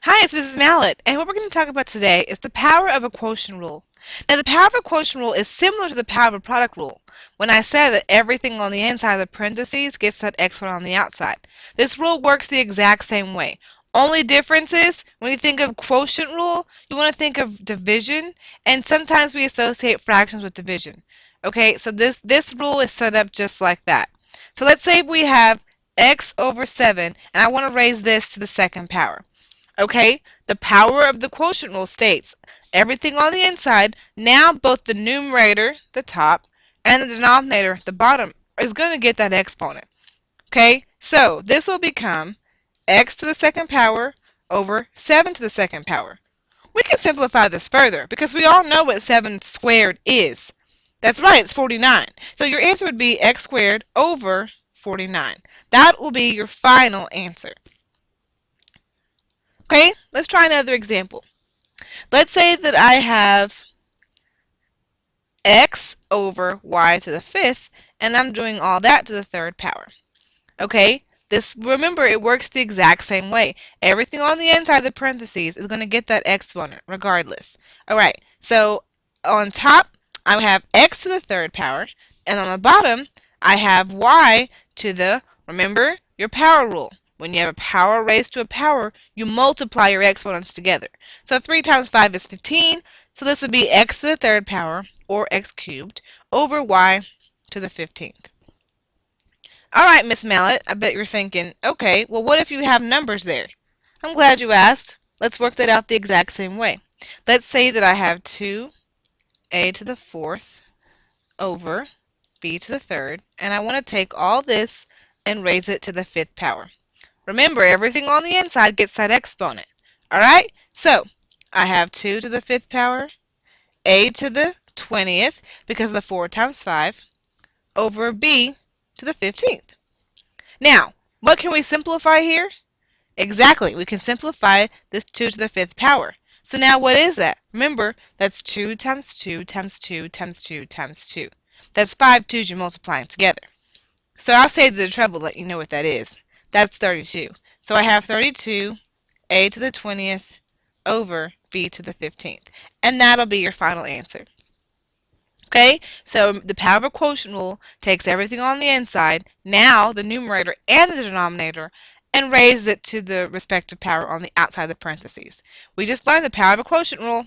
Hi, it's Mrs. Mallet, and what we're going to talk about today is the power of a quotient rule. Now, the power of a quotient rule is similar to the power of a product rule. When I said that everything on the inside of the parentheses gets that exponent on the outside, this rule works the exact same way. Only difference is when you think of quotient rule, you want to think of division, and sometimes we associate fractions with division. Okay, so this rule is set up just like that. So let's say we have x over 7, and I want to raise this to the second power. Okay, the power of the quotient rule states everything on the inside, now both the numerator, the top, and the denominator, the bottom, is going to get that exponent. Okay, so this will become x to the second power over 7 to the second power. We can simplify this further because we all know what 7 squared is. That's right, it's 49. So your answer would be x squared over 49. That will be your final answer. Okay, let's try another example. Let's say that I have x over y to the fifth, and I'm doing all that to the third power. Okay, this, remember, it works the exact same way. Everything on the inside of the parentheses is going to get that exponent regardless. Alright, so on top I have x to the third power, and on the bottom I have y to the, remember, your power rule. When you have a power raised to a power, you multiply your exponents together. So 3 times 5 is 15, so this would be x to the third power, or x cubed, over y to the 15th. Alright, Miss Mallet, I bet you're thinking, okay, well what if you have numbers there? I'm glad you asked. Let's work that out the exact same way. Let's say that I have 2a to the fourth over b to the third, and I want to take all this and raise it to the fifth power. Remember, everything on the inside gets that exponent. Alright, so I have 2 to the fifth power, a to the 20th, because of the 4 times 5, over b to the 15th. Now, what can we simplify here? Exactly, we can simplify this 2 to the fifth power. So now what is that? Remember, that's 2 times 2 times 2 times 2 times 2. That's 5 2's you're multiplying together. So I'll save the trouble, let you know what that is. That's 32. So I have 32 a to the 20th over b to the 15th. And that'll be your final answer. Okay, so the power of a quotient rule takes everything on the inside, now the numerator and the denominator, and raises it to the respective power on the outside of the parentheses. We just learned the power of a quotient rule.